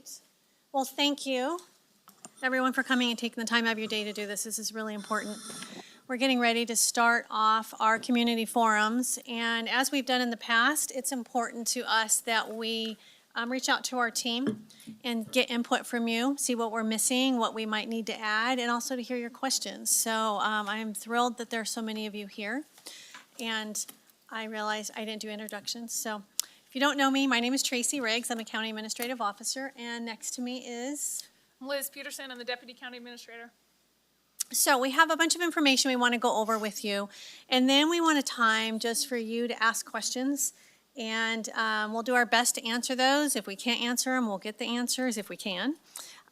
right. Well, thank you, everyone, for coming and taking the time out of your day to do this. This is really important. We're getting ready to start off our community forums, and as we've done in the past, it's important to us that we reach out to our team and get input from you, see what we're missing, what we might need to add, and also to hear your questions. So I'm thrilled that there are so many of you here, and I realize I didn't do introductions. So if you don't know me, my name is Tracy Riggs. I'm a county administrative officer, and next to me is Liz Peterson. I'm the deputy county administrator. So we have a bunch of information we want to go over with you, and then we want a time just for you to ask questions, and we'll do our best to answer those. If we can't answer them, we'll get the answers if we can.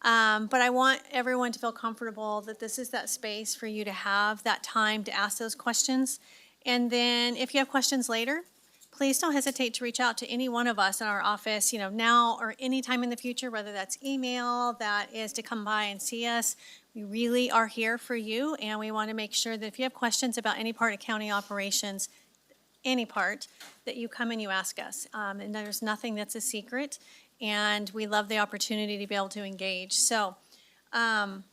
But I want everyone to feel comfortable that this is that space for you to have that time to ask those questions. And then if you have questions later, please don't hesitate to reach out to any one of us in our office, now or anytime in the future, whether that's email, that is to come by and see us. We really are here for you, and we want to make sure that if you have questions about any part of county operations, any part, that you come and you ask us. And there's nothing that's a secret, and we love the opportunity to be able to engage. So I'm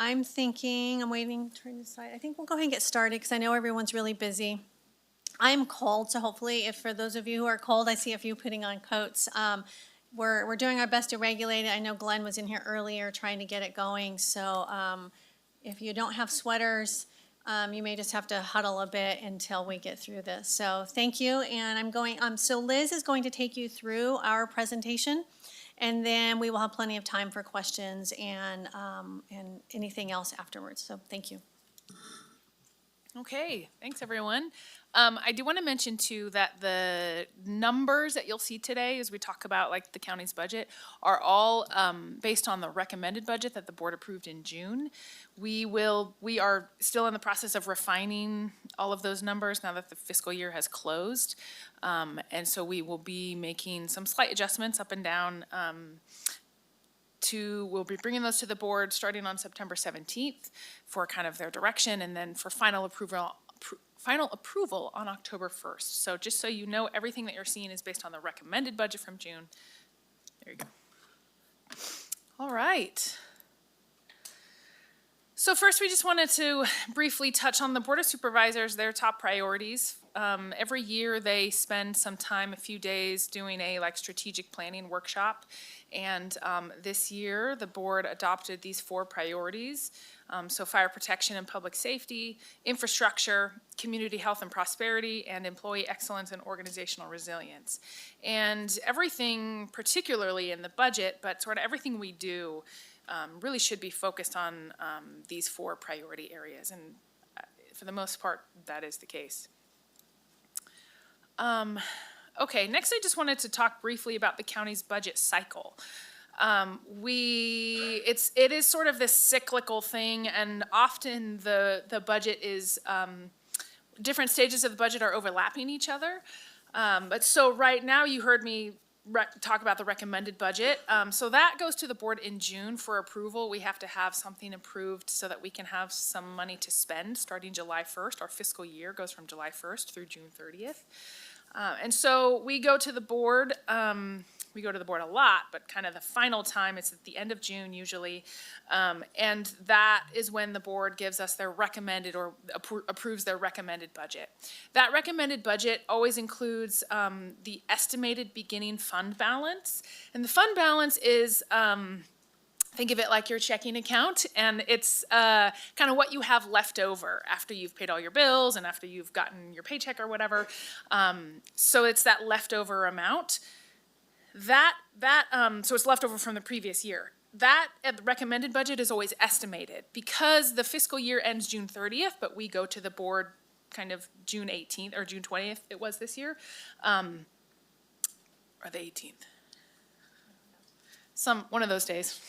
waiting, trying to decide. I think we'll go ahead and get started because I know everyone's really busy. I'm cold, so hopefully, if for those of you who are cold, I see a few putting on coats. We're doing our best to regulate it. I know Glenn was in here earlier trying to get it going, so if you don't have sweaters, you may just have to huddle a bit until we get through this. So thank you, and so Liz is going to take you through our presentation, and then we will have plenty of time for questions and anything else afterwards. So thank you. Okay, thanks everyone. I do want to mention too that the numbers that you'll see today as we talk about like the county's budget are all based on the recommended budget that the board approved in June. We are still in the process of refining all of those numbers now that the fiscal year has closed. And so we will be making some slight adjustments up and down. We'll be bringing those to the board starting on September 17th for kind of their direction, and then for final approval on October 1st. So just so you know, everything that you're seeing is based on the recommended budget from June. There you go. All right. So first, we just wanted to briefly touch on the Board of Supervisors, their top priorities. Every year they spend some time, a few days, doing a strategic planning workshop. And this year the board adopted these 4 priorities. So fire protection and public safety, infrastructure, community health and prosperity, and employee excellence and organizational resilience. And everything, particularly in the budget, but sort of everything we do, really should be focused on these 4 priority areas. And for the most part, that is the case. Okay, next I just wanted to talk briefly about the county's budget cycle. It is sort of this cyclical thing, and often the budget is, different stages of the budget are overlapping each other. But so right now you heard me talk about the recommended budget. So that goes to the board in June for approval. We have to have something approved so that we can have some money to spend starting July 1st. Our fiscal year goes from July 1st through June 30th. And so we go to the board, we go to the board a lot, but kind of the final time, it's at the end of June usually. And that is when the board gives us their recommended or approves their recommended budget. That recommended budget always includes the estimated beginning fund balance. And the fund balance is, think of it like your checking account, and it's kind of what you have left over after you've paid all your bills and after you've gotten your paycheck or whatever. So it's that leftover amount. So it's leftover from the previous year. That recommended budget is always estimated because the fiscal year ends June 30th, but we go to the board kind of June 18th or June 20th it was this year, or the 18th. One of those days.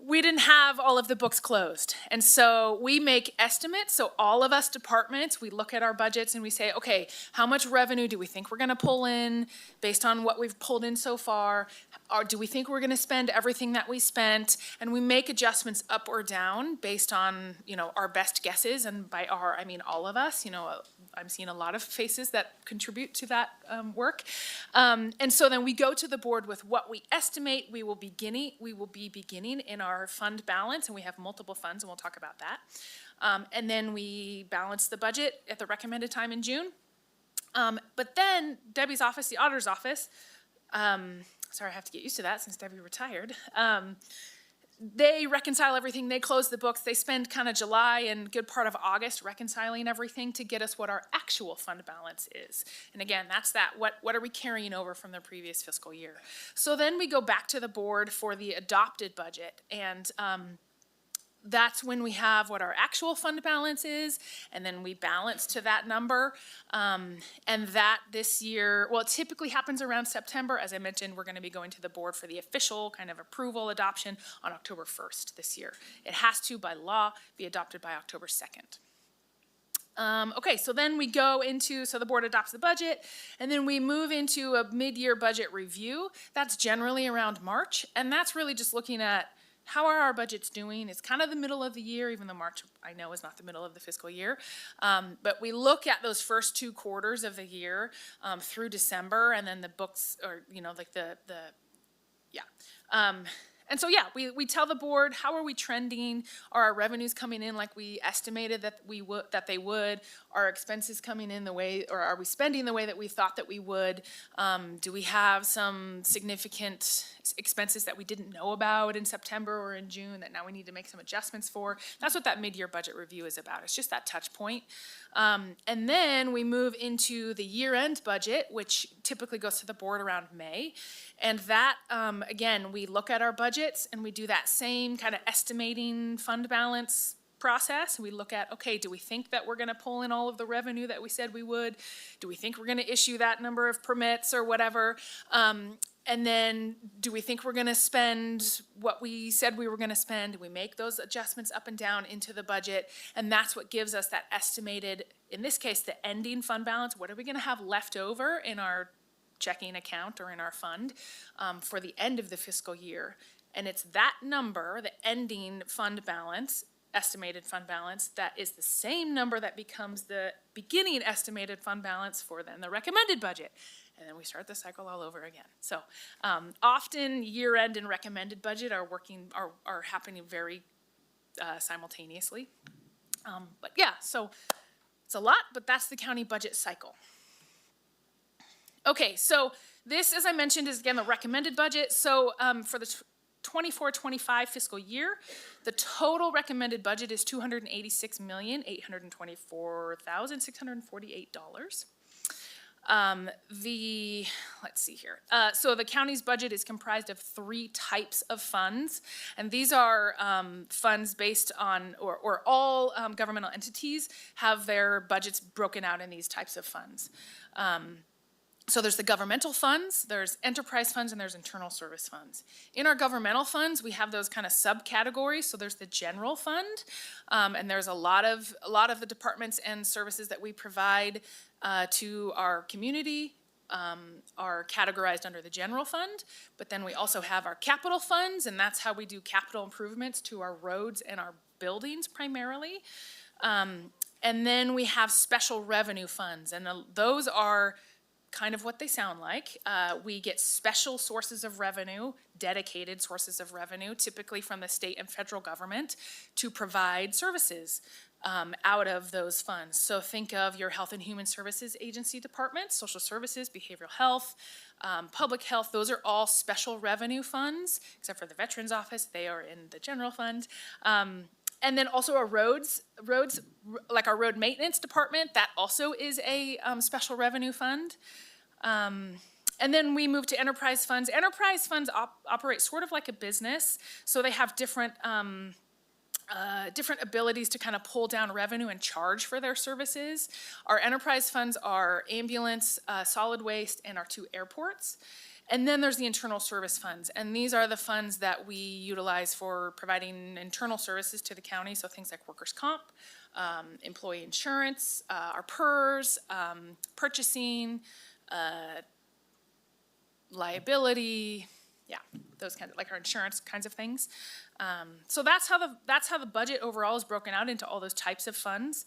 we didn't have all of the books closed. And so we make estimates. So all of us departments, we look at our budgets and we say, okay, how much revenue do we think we're gonna pull in based on what we've pulled in so far? Or do we think we're gonna spend everything that we spent? And we make adjustments up or down based on, our best guesses. And by our, I mean all of us. I'm seeing a lot of faces that contribute to that work. And so then we go to the board with what we estimate we will be beginning in our fund balance, and we have multiple funds, and we'll talk about that. And then we balance the budget at the recommended time in June. But then Debbie's office, the auditor's office, sorry, I have to get used to that since Debbie retired. They reconcile everything, they close the books, they spend kind of July and good part of August reconciling everything to get us what our actual fund balance is. And again, that's that, what are we carrying over from the previous fiscal year? So then we go back to the board for the adopted budget, and that's when we have what our actual fund balance is, and then we balance to that number. And that this year, well, it typically happens around September. As I mentioned, we're gonna be going to the board for the official kind of approval adoption on October 1st this year. It has to, by law, be adopted by October 2nd. Okay, so then we go into, so the board adopts the budget, and then we move into a mid-year budget review. That's generally around March, and that's really just looking at how are our budgets doing? It's kind of the middle of the year, even though March, I know, is not the middle of the fiscal year. But we look at those first 2 quarters of the year through December, and then the books, or, and so, yeah, we tell the board, how are we trending? Are our revenues coming in like we estimated that they would? Are expenses coming in the way, or are we spending the way that we thought that we would? Do we have some significant expenses that we didn't know about in September or in June that now we need to make some adjustments for? That's what that mid-year budget review is about. It's just that touch point. And then we move into the year-end budget, which typically goes to the board around May. And that, again, we look at our budgets and we do that same kind of estimating fund balance process. We look at, okay, do we think that we're gonna pull in all of the revenue that we said we would? Do we think we're gonna issue that number of permits or whatever? And then do we think we're gonna spend what we said we were gonna spend? We make those adjustments up and down into the budget, and that's what gives us that estimated, in this case, the ending fund balance. What are we gonna have left over in our checking account or in our fund for the end of the fiscal year? And it's that number, the ending fund balance, estimated fund balance, that is the same number that becomes the beginning estimated fund balance for then the recommended budget. And then we start the cycle all over again. So often year-end and recommended budget are happening very simultaneously. But yeah, so it's a lot, but that's the county budget cycle. Okay, so this, as I mentioned, is again the recommended budget. So for the 24-25 fiscal year, the total recommended budget is $286,824,648. Let's see here. So the county's budget is comprised of 3 types of funds, and these are funds based on, or all governmental entities have their budgets broken out in these types of funds. So there's the governmental funds, there's enterprise funds, and there's internal service funds. In our governmental funds, we have those kind of subcategories. So there's the general fund, and there's a lot of the departments and services that we provide to our community are categorized under the general fund. But then we also have our capital funds, and that's how we do capital improvements to our roads and our buildings primarily. And then we have special revenue funds, and those are kind of what they sound like. We get special sources of revenue, dedicated sources of revenue, typically from the state and federal government, to provide services out of those funds. So think of your Health and Human Services Agency departments, social services, behavioral health, public health. Those are all special revenue funds, except for the Veterans Office. They are in the general fund. And then also our roads, like our road maintenance department, that also is a special revenue fund. And then we move to enterprise funds. Enterprise funds operate sort of like a business, so they have different abilities to kind of pull down revenue and charge for their services. Our enterprise funds are ambulance, solid waste, and our 2 airports. And then there's the internal service funds, and these are the funds that we utilize for providing internal services to the county, so things like workers' comp, employee insurance, our PERS, purchasing, liability, yeah, those kinds of, like our insurance kinds of things. So that's how the budget overall is broken out into all those types of funds.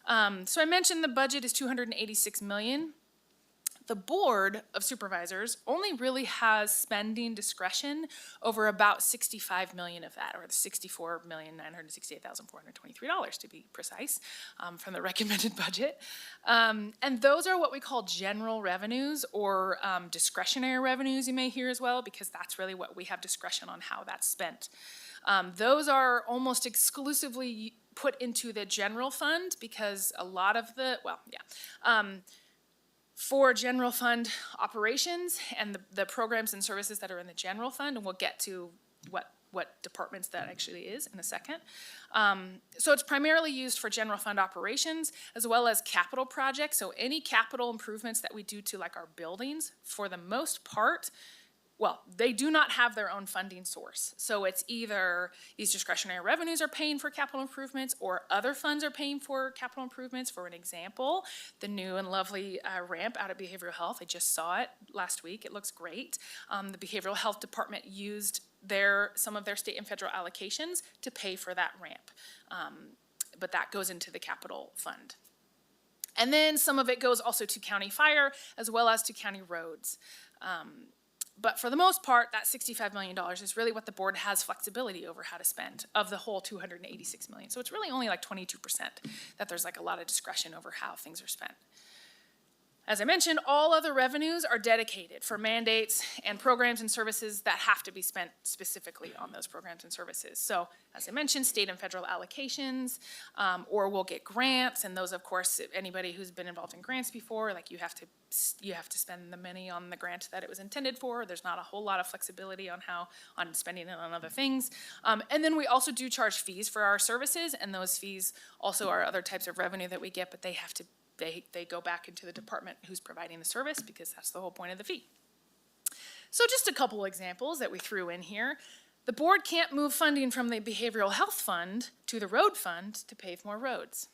So I mentioned the budget is $286 million. The Board of Supervisors only really has spending discretion over about 65 million of that, or the $64,968,423 to be precise, from the recommended budget. And those are what we call general revenues, or discretionary revenues you may hear as well, because that's really what we have discretion on how that's spent. Those are almost exclusively put into the general fund, because a lot of the, for general fund operations and the programs and services that are in the general fund, and we'll get to what departments that actually is in a second. So it's primarily used for general fund operations as well as capital projects. So any capital improvements that we do to like our buildings, for the most part, well, they do not have their own funding source. So it's either these discretionary revenues are paying for capital improvements, or other funds are paying for capital improvements. For an example, the new and lovely ramp out at Behavioral Health, I just saw it last week. It looks great. The Behavioral Health Department used some of their state and federal allocations to pay for that ramp. But that goes into the capital fund. And then some of it goes also to county fire as well as to county roads. But for the most part, that $65 million is really what the board has flexibility over how to spend of the whole $286 million. So it's really only like 22% that there's like a lot of discretion over how things are spent. As I mentioned, all other revenues are dedicated for mandates and programs and services that have to be spent specifically on those programs and services. So, as I mentioned, state and federal allocations, or we'll get grants, and those, of course, anybody who's been involved in grants before, like you have to spend the money on the grant that it was intended for. There's not a whole lot of flexibility on spending it on other things. And then we also do charge fees for our services, and those fees also are other types of revenue that we get, but they go back into the department who's providing the service, because that's the whole point of the fee. So just a couple examples that we threw in here. The board can't move funding from the Behavioral Health Fund to the Road Fund to pave more roads.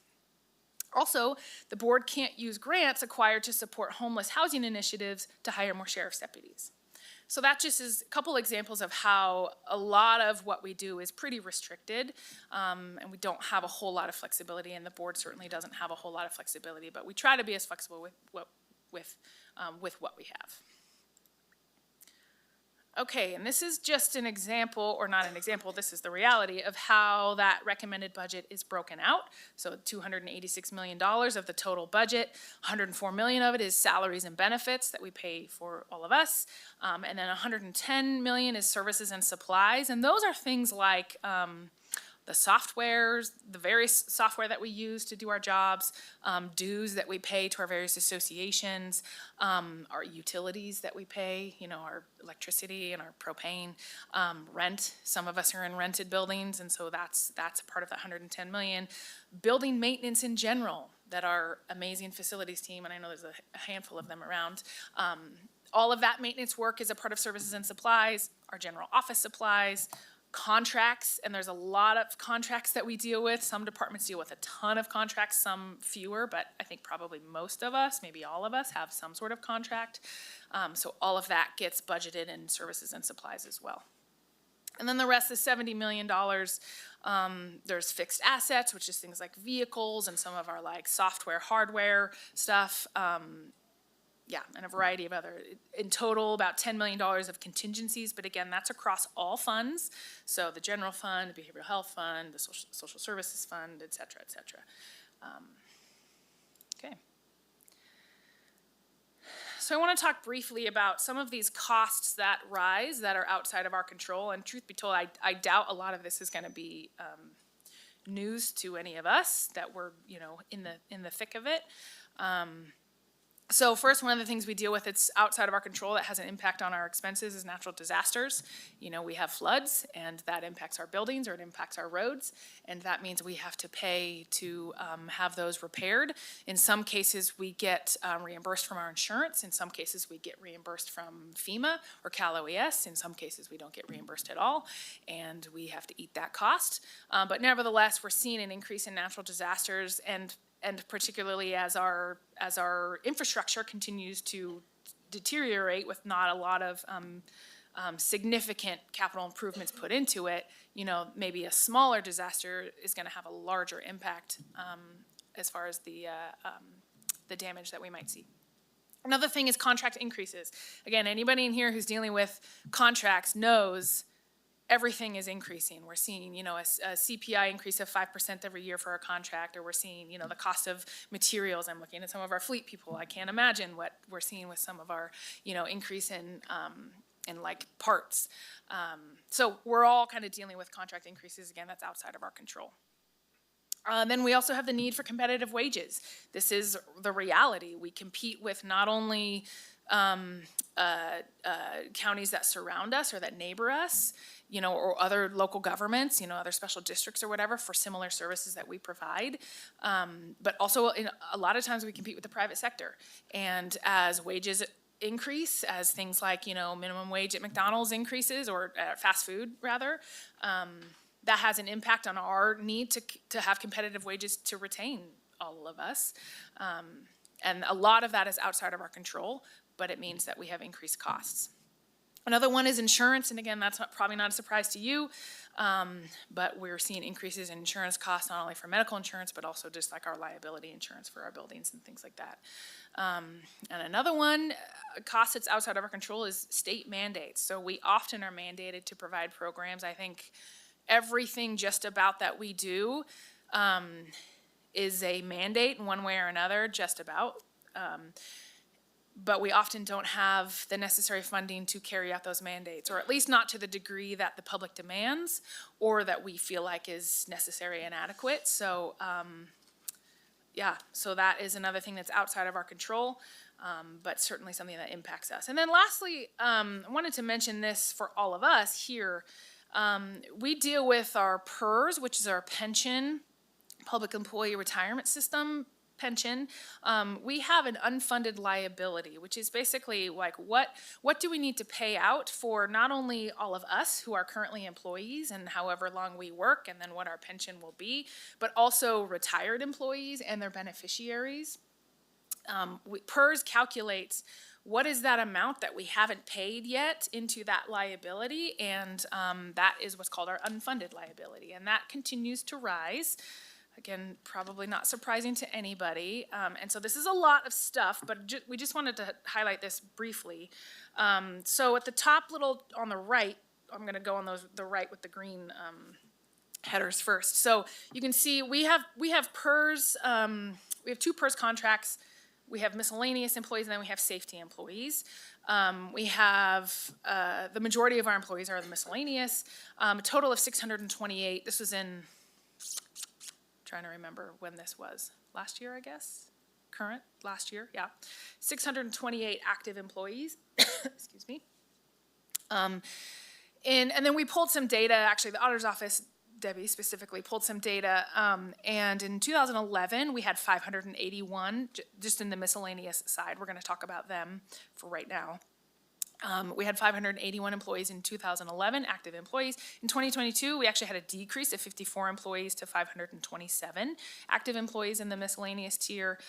Also, the board can't use grants acquired to support homeless housing initiatives to hire more sheriff's deputies. So that just is a couple examples of how a lot of what we do is pretty restricted, and we don't have a whole lot of flexibility, and the board certainly doesn't have a whole lot of flexibility, but we try to be as flexible with what we have. Okay, and this is just an example, or not an example, this is the reality of how that recommended budget is broken out. So $286 million of the total budget, $104 million of it is salaries and benefits that we pay for all of us, and then $110 million is services and supplies, and those are things like the softwares, the various software that we use to do our jobs, dues that we pay to our various associations, our utilities that we pay, our electricity and our propane, rent. Some of us are in rented buildings, and so that's a part of that $110 million. Building maintenance in general, that our amazing facilities team, and I know there's a handful of them around, all of that maintenance work is a part of services and supplies, our general office supplies, contracts, and there's a lot of contracts that we deal with. Some departments deal with a ton of contracts, some fewer, but I think probably most of us, maybe all of us, have some sort of contract. So all of that gets budgeted in services and supplies as well. And then the rest is $70 million. There's fixed assets, which is things like vehicles and some of our like software, hardware stuff. And a variety of other, in total, about $10 million of contingencies, but again, that's across all funds. So the general fund, the behavioral health fund, the social services fund, et cetera, et cetera. Okay. So I want to talk briefly about some of these costs that rise that are outside of our control, and truth be told, I doubt a lot of this is going to be news to any of us that we're, in the thick of it. So first, one of the things we deal with it's outside of our control that has an impact on our expenses is natural disasters. You know, we have floods, and that impacts our buildings or it impacts our roads, and that means we have to pay to have those repaired. In some cases, we get reimbursed from our insurance. In some cases, we get reimbursed from FEMA or Cal OES. In some cases, we don't get reimbursed at all, and we have to eat that cost. But nevertheless, we're seeing an increase in natural disasters, and particularly as our infrastructure continues to deteriorate with not a lot of significant capital improvements put into it, you know, maybe a smaller disaster is going to have a larger impact as far as the damage that we might see. Another thing is contract increases. Again, anybody in here who's dealing with contracts knows everything is increasing. We're seeing, you know, a CPI increase of 5% every year for our contract, or we're seeing, you know, the cost of materials. I'm looking at some of our fleet people. I can't imagine what we're seeing with some of our, you know, increase in like parts. So we're all kind of dealing with contract increases. Again, that's outside of our control. Then we also have the need for competitive wages. This is the reality. We compete with not only counties that surround us or that neighbor us, you know, or other local governments, you know, other special districts or whatever for similar services that we provide. But also a lot of times we compete with the private sector. And as wages increase, as things like, you know, minimum wage at McDonald's increases, or fast food rather, that has an impact on our need to have competitive wages to retain all of us. And a lot of that is outside of our control, but it means that we have increased costs. Another one is insurance, and again, that's probably not a surprise to you, but we're seeing increases in insurance costs, not only for medical insurance, but also just like our liability insurance for our buildings and things like that. And another one, a cost that's outside of our control, is state mandates. So we often are mandated to provide programs. I think everything just about that we do is a mandate in one way or another, just about. But we often don't have the necessary funding to carry out those mandates, or at least not to the degree that the public demands or that we feel like is necessary and adequate. So, yeah, so that is another thing that's outside of our control, but certainly something that impacts us. And then lastly, I wanted to mention this for all of us here. We deal with our PERS, which is our pension, Public Employee Retirement System pension. We have an unfunded liability, which is basically like what do we need to pay out for not only all of us who are currently employees and however long we work, and then what our pension will be, but also retired employees and their beneficiaries. PERS calculates what is that amount that we haven't paid yet into that liability, and that is what's called our unfunded liability, and that continues to rise. Again, probably not surprising to anybody. And so this is a lot of stuff, but we just wanted to highlight this briefly. So at the top little on the right, I'm going to go on the right with the green headers first. So you can see we have PERS. We have two PERS contracts. We have miscellaneous employees, and then we have safety employees. We have the majority of our employees are the miscellaneous. A total of 628. This was in, trying to remember when this was. Last year, I guess? Current? Last year, yeah. 628 active employees. Excuse me. And then we pulled some data. Actually, the auditor's office, Debbie specifically, pulled some data. And in 2011, we had 581, just in the miscellaneous side. We're going to talk about them for right now. We had 581 employees in 2011, active employees. In 2022, we actually had a decrease of 54 employees to 527 active employees in the miscellaneous tier.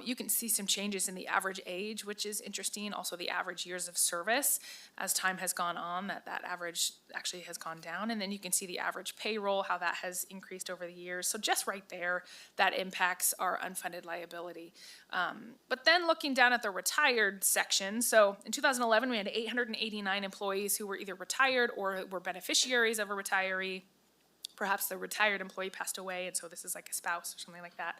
You can see some changes in the average age, which is interesting. Also the average years of service. As time has gone on, that average actually has gone down. And then you can see the average payroll, how that has increased over the years. So just right there, that impacts our unfunded liability. But then looking down at the retired section, so in 2011, we had 889 employees who were either retired or were beneficiaries of a retiree. Perhaps the retired employee passed away, and so this is like a spouse or something like that.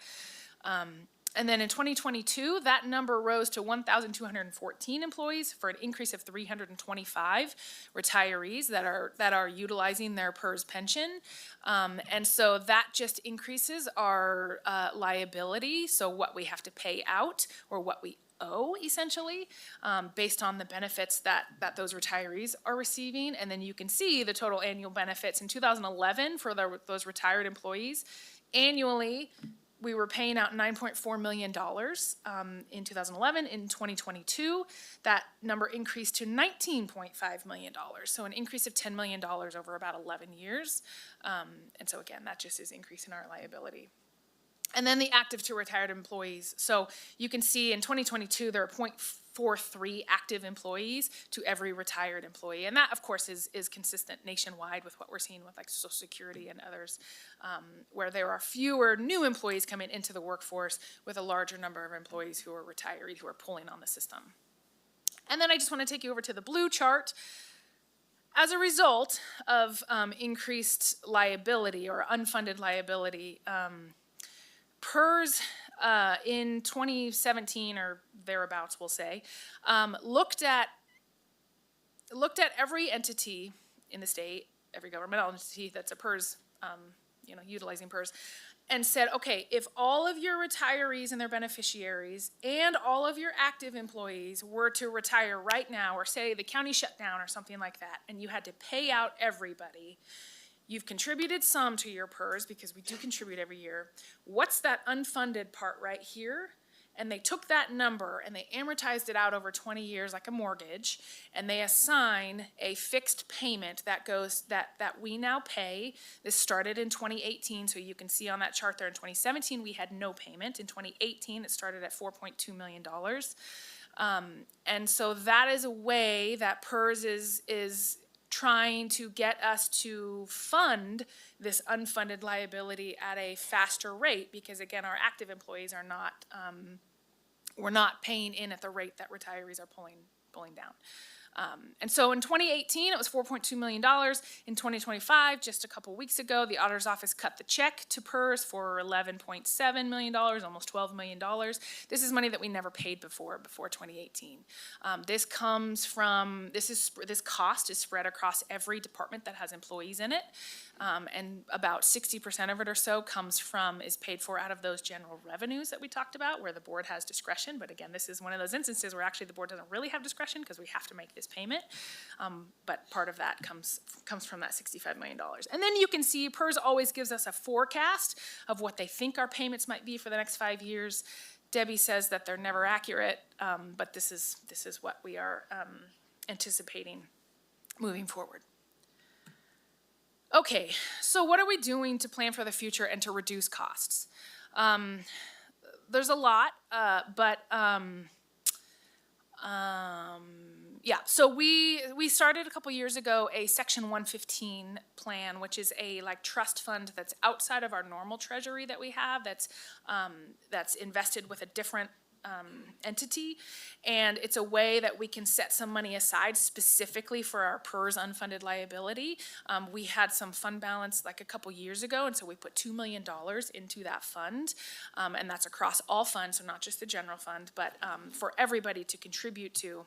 And then in 2022, that number rose to 1,214 employees for an increase of 325 retirees that are utilizing their PERS pension. And so that just increases our liability, so what we have to pay out or what we owe, essentially, based on the benefits that those retirees are receiving. And then you can see the total annual benefits in 2011 for those retired employees. Annually, we were paying out $9.4 million in 2011. In 2022, that number increased to $19.5 million. So an increase of $10 million over about 11 years. And so again, that just is increasing our liability. And then the active to retired employees. So you can see in 2022, there are 0.43 active employees to every retired employee. And that, of course, is consistent nationwide with what we're seeing with like Social Security and others, where there are fewer new employees coming into the workforce with a larger number of employees who are retired, who are pulling on the system. And then I just want to take you over to the blue chart. As a result of increased liability or unfunded liability, PERS in 2017 or thereabouts, we'll say, looked at every entity in the state, every governmental entity that's a PERS, utilizing PERS, and said, okay, if all of your retirees and their beneficiaries and all of your active employees were to retire right now, or say the county shut down or something like that, and you had to pay out everybody, you've contributed some to your PERS because we do contribute every year. What's that unfunded part right here? And they took that number and they amortized it out over 20 years like a mortgage, and they assign a fixed payment that goes that we now pay. This started in 2018, so you can see on that chart there in 2017 we had no payment. In 2018 it started at $4.2 million. And so that is a way that PERS is trying to get us to fund this unfunded liability at a faster rate, because again, our active employees are not, we're not paying in at the rate that retirees are pulling down. And so in 2018, it was $4.2 million. In 2025, just a couple weeks ago, the auditor's office cut the check to PERS for $11.7 million, almost $12 million. This is money that we never paid before 2018. This cost is spread across every department that has employees in it. And about 60% of it or so is paid for out of those general revenues that we talked about, where the board has discretion. But again, this is one of those instances where actually the board doesn't really have discretion because we have to make this payment. But part of that comes from that $65 million. And then you can see PERS always gives us a forecast of what they think our payments might be for the next 5 years. Debbie says that they're never accurate, but this is what we are anticipating moving forward. Okay, so what are we doing to plan for the future and to reduce costs? There's a lot, but so we started a couple years ago a Section 115 plan, which is a trust fund that's outside of our normal treasury that we have, that's invested with a different entity, and it's a way that we can set some money aside specifically for our PERS unfunded liability. We had some fund balance a couple years ago, and so we put $2 million into that fund, and that's across all funds, so not just the general fund, but for everybody to contribute to.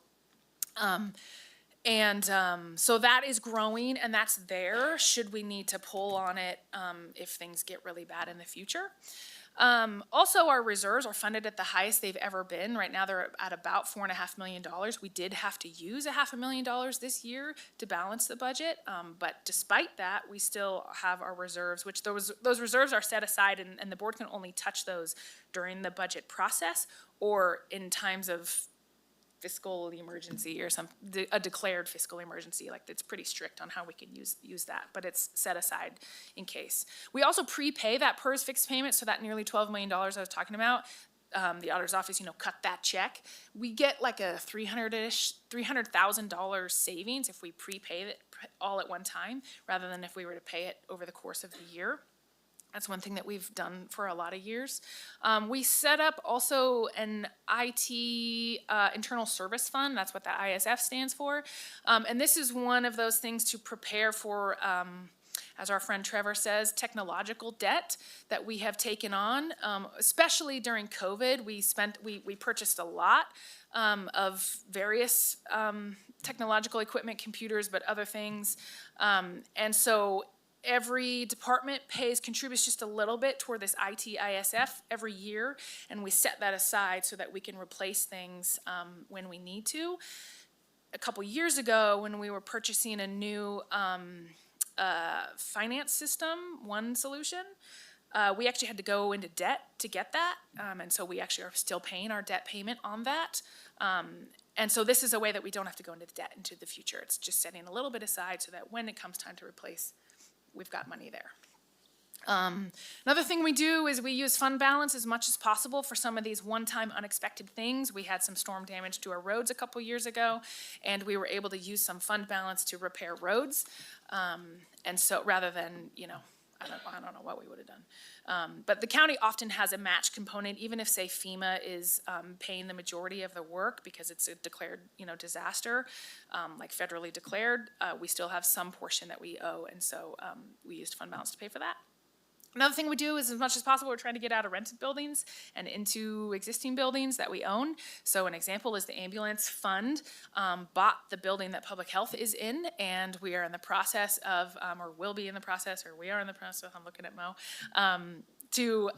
So that is growing, and that's there should we need to pull on it if things get really bad in the future. Also, our reserves are funded at the highest they've ever been. Right now they're at about $4.5 million. We did have to use $500,000 this year to balance the budget, but despite that, we still have our reserves, which those reserves are set aside, and the board can only touch those during the budget process or in times of fiscal emergency or a declared fiscal emergency. It's pretty strict on how we can use that, but it's set aside in case. We also prepay that PERS fixed payment, so that nearly $12 million I was talking about. The auditor's office, cut that check. We get a $300,000 savings if we prepay it all at one time, rather than if we were to pay it over the course of the year. That's one thing that we've done for a lot of years. We set up also an IT internal service fund. That's what the ISF stands for. And this is one of those things to prepare for, as our friend Trevor says, technological debt that we have taken on, especially during COVID. We purchased a lot of various technological equipment, computers, but other things. And so Every department contributes just a little bit toward this ITISF every year, and we set that aside so that we can replace things when we need to. A couple years ago, when we were purchasing a new finance system, one solution, we actually had to go into debt to get that, and so we actually are still paying our debt payment on that. And so this is a way that we don't have to go into debt into the future. It's just setting a little bit aside so that when it comes time to replace, we've got money there. Another thing we do is we use fund balance as much as possible for some of these one-time unexpected things. We had some storm damage to our roads a couple years ago, and we were able to use some fund balance to repair roads. And so rather than, I don't know what we would have done. But the county often has a match component, even if, say, FEMA is paying the majority of the work because it's a declared, disaster, like federally declared, we still have some portion that we owe, and so we used fund balance to pay for that. Another thing we do is, as much as possible, we're trying to get out of rented buildings and into existing buildings that we own. So an example is the ambulance fund bought the building that public health is in, and we are in the process of, or will be in the process, or we are in the process, I'm looking at Mo, to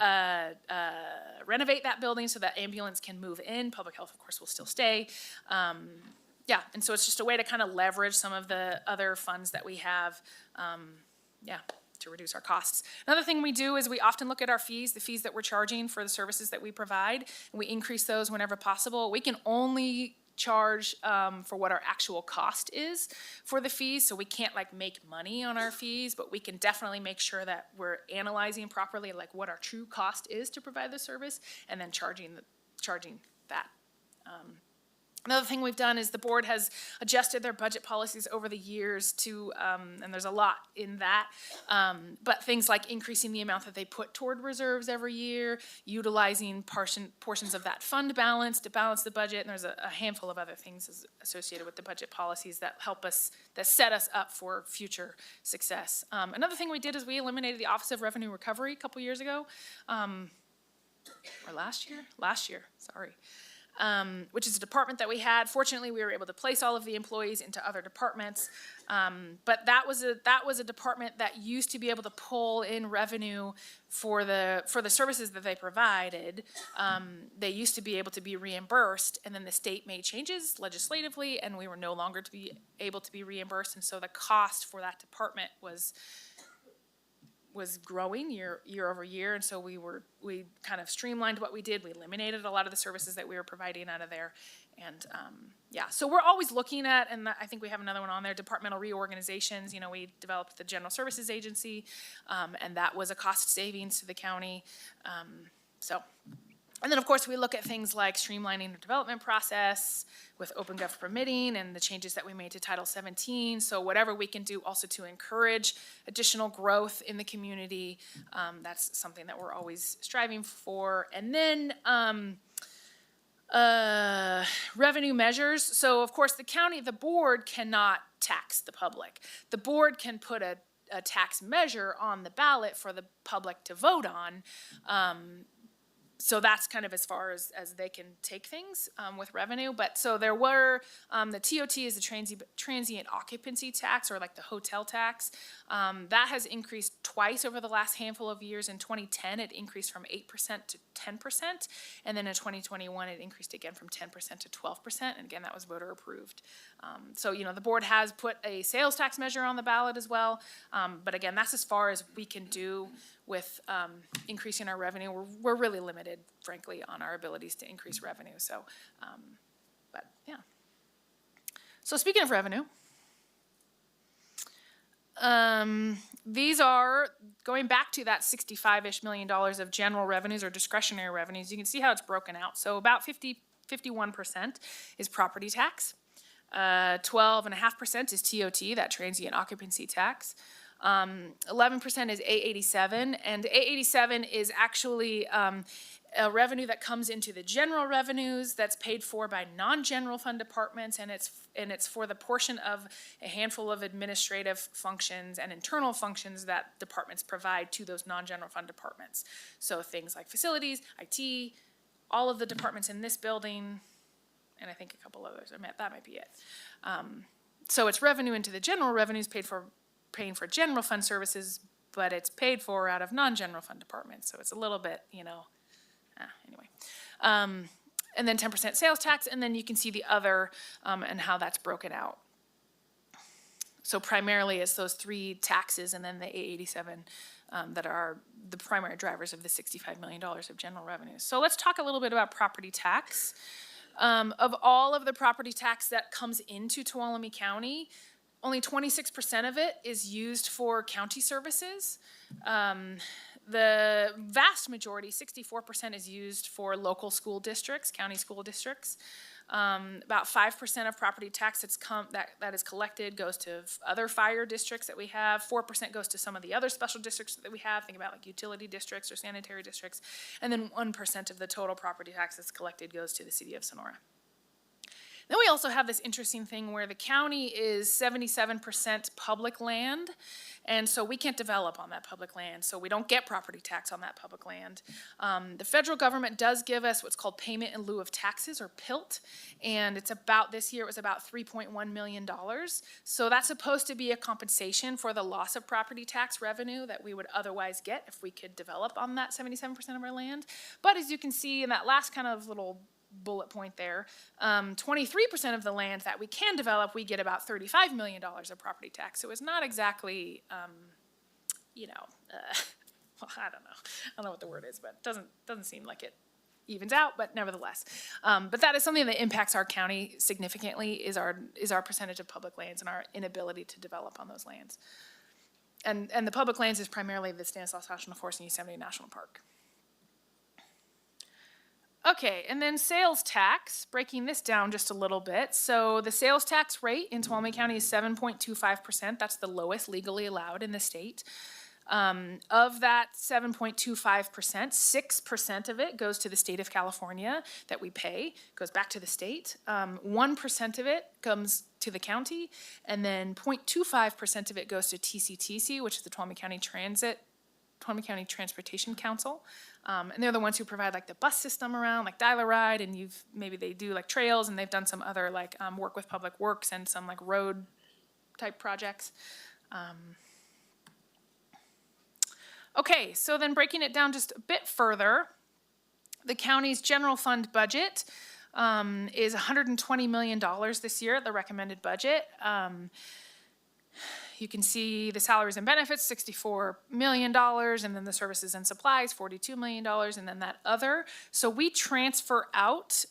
renovate that building so that ambulance can move in. Public health, of course, will still stay. Yeah, and so it's just a way to kind of leverage some of the other funds that we have. To reduce our costs. Another thing we do is we often look at our fees, the fees that we're charging for the services that we provide, and we increase those whenever possible. We can only charge for what our actual cost is for the fees, so we can't make money on our fees, but we can definitely make sure that we're analyzing properly what our true cost is to provide the service, and then charging that. Another thing we've done is the board has adjusted their budget policies over the years to, and there's a lot in that, but things like increasing the amount that they put toward reserves every year, utilizing portions of that fund balance to balance the budget, and there's a handful of other things associated with the budget policies that that set us up for future success. Another thing we did is we eliminated the Office of Revenue Recovery a couple years ago, or last year, sorry. Which is a department that we had. Fortunately, we were able to place all of the employees into other departments. But that was a department that used to be able to pull in revenue for the services that they provided. They used to be able to be reimbursed, and then the state made changes legislatively, and we were no longer to be able to be reimbursed. And so the cost for that department was growing year over year, and so we kind of streamlined what we did. We eliminated a lot of the services that we were providing out of there, and so we're always looking at, and I think we have another one on there, departmental reorganizations. We developed the General Services Agency, and that was a cost savings to the county. And then, of course, we look at things like streamlining the development process with open gov permitting and the changes that we made to Title 17. So whatever we can do also to encourage additional growth in the community, that's something that we're always striving for. And then revenue measures. So, of course, the board cannot tax the public. The board can put a tax measure on the ballot for the public to vote on. So that's kind of as far as they can take things with revenue. But so there were, the TOT is the transient occupancy tax, or the hotel tax. That has increased twice over the last handful of years. In 2010, it increased from 8% to 10%. And then in 2021, it increased again from 10% to 12%. And again, that was voter approved. So, the board has put a sales tax measure on the ballot as well. But again, that's as far as we can do with increasing our revenue. We're really limited, frankly, on our abilities to increase revenue. So, but yeah. So speaking of revenue, these are going back to that $65-ish million of general revenues or discretionary revenues. You can see how it's broken out. So about 51% is property tax. 12.5% is TOT, that transient occupancy tax. 11% is A87, and A87 is actually a revenue that comes into the general revenues that's paid for by non-general fund departments, and it's for the portion of a handful of administrative functions and internal functions that departments provide to those non-general fund departments. So things like facilities, IT, all of the departments in this building, and I think a couple others. That might be it. So it's revenue into the general revenues paid for paying for general fund services, but it's paid for out of non-general fund departments. So it's a little bit, anyway. And then 10% sales tax, and then you can see the other and how that's broken out. So primarily it's those three taxes and then the 887 that are the primary drivers of the $65 million of general revenues. So let's talk a little bit about property tax. Of all of the property tax that comes into Tuolumne County, only 26% of it is used for county services. The vast majority, 64%, is used for local school districts, county school districts. About 5% of property tax that is collected goes to other fire districts that we have. 4% goes to some of the other special districts that we have. Think about like utility districts or sanitary districts. And then 1% of the total property tax that's collected goes to the city of Sonora. Then we also have this interesting thing where the county is 77% public land, and so we can't develop on that public land, so we don't get property tax on that public land. The federal government does give us what's called payment in lieu of taxes, or PILT, and it's about, this year it was about $3.1 million. So that's supposed to be a compensation for the loss of property tax revenue that we would otherwise get if we could develop on that 77% of our land. But as you can see in that last kind of little bullet point there, 23% of the land that we can develop, we get about $35 million of property tax. So it's not exactly, well, I don't know what the word is, but it doesn't seem like it evens out, but nevertheless. But that is something that impacts our county significantly, is our percentage of public lands and our inability to develop on those lands. And the public lands is primarily the Stanislaus National Forest and Yosemite National Park. Okay, and then sales tax, breaking this down just a little bit. So the sales tax rate in Tuolumne County is 7.25%. That's the lowest legally allowed in the state. Of that 7.25%, 6% of it goes to the state of California that we pay, goes back to the state. 1% of it comes to the county, and then 0.25% of it goes to TCTC, which is the Tuolumne County Transportation Council. And they're the ones who provide like the bus system around, like Dial-A-Ride, and maybe they do like trails, and they've done some other like work with Public Works and some like road type projects. Okay, so then breaking it down just a bit further, the county's general fund budget is $120 million this year, the recommended budget. You can see the salaries and benefits, $64 million, and then the services and supplies, $42 million, and then that other. So we transfer out,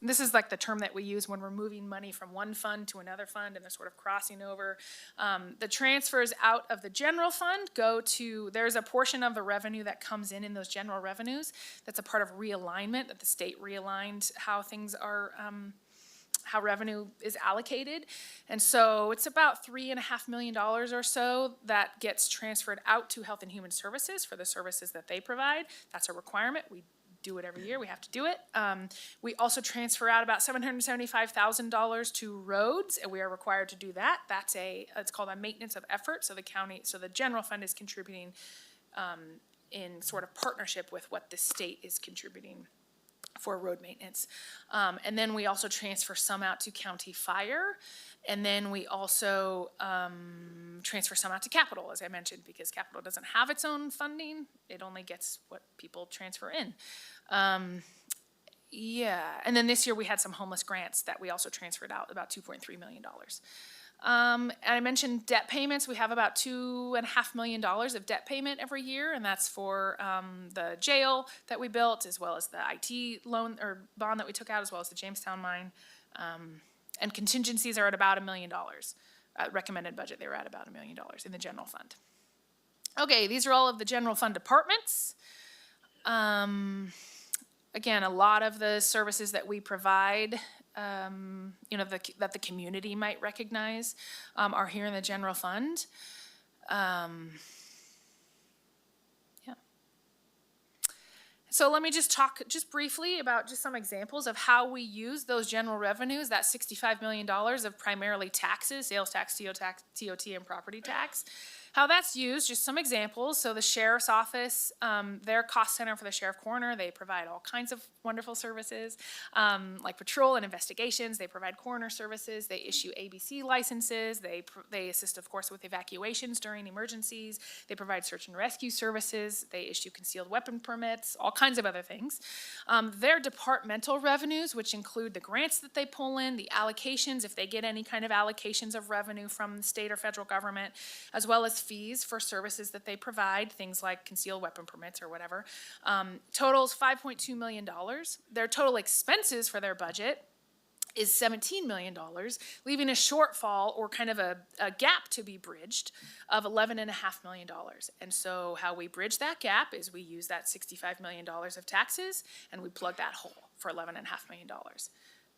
this is like the term that we use when we're moving money from one fund to another fund and they're sort of crossing over. The transfers out of the general fund go to, there's a portion of the revenue that comes in those general revenues that's a part of realignment, that the state realigned how things are, how revenue is allocated. And so it's about $3.5 million or so that gets transferred out to Health and Human Services for the services that they provide. That's a requirement. We do it every year. We have to do it. We also transfer out about $775,000 to roads, and we are required to do that. It's called a maintenance of effort. So the general fund is contributing in sort of partnership with what the state is contributing for road maintenance. And then we also transfer some out to county fire. And then we also transfer some out to capital, as I mentioned, because capital doesn't have its own funding. It only gets what people transfer in. Yeah, and then this year we had some homeless grants that we also transferred out, about $2.3 million. And I mentioned debt payments. We have about $2.5 million of debt payment every year, and that's for the jail that we built, as well as the IT loan or bond that we took out, as well as the Jamestown mine. And contingencies are at about $1 million. Recommended budget, they were at about $1 million in the general fund. Okay, these are all of the general fund departments. Again, a lot of the services that we provide, that the community might recognize, are here in the general fund. Yeah. So let me just talk just briefly about just some examples of how we use those general revenues, that $65 million of primarily taxes, sales tax, TOT, and property tax. How that's used, just some examples. So the sheriff's office, their cost center for the sheriff coroner, they provide all kinds of wonderful services, like patrol and investigations. They provide coroner services. They issue ABC licenses. They assist, of course, with evacuations during emergencies. They provide search and rescue services. They issue concealed weapon permits, all kinds of other things. Their departmental revenues, which include the grants that they pull in, the allocations, if they get any kind of allocations of revenue from the state or federal government, as well as fees for services that they provide, things like concealed weapon permits or whatever, totals $5.2 million. Their total expenses for their budget is $17 million, leaving a shortfall or kind of a gap to be bridged of $11.5 million. And so how we bridge that gap is we use that $65 million of taxes and we plug that hole for $11.5 million.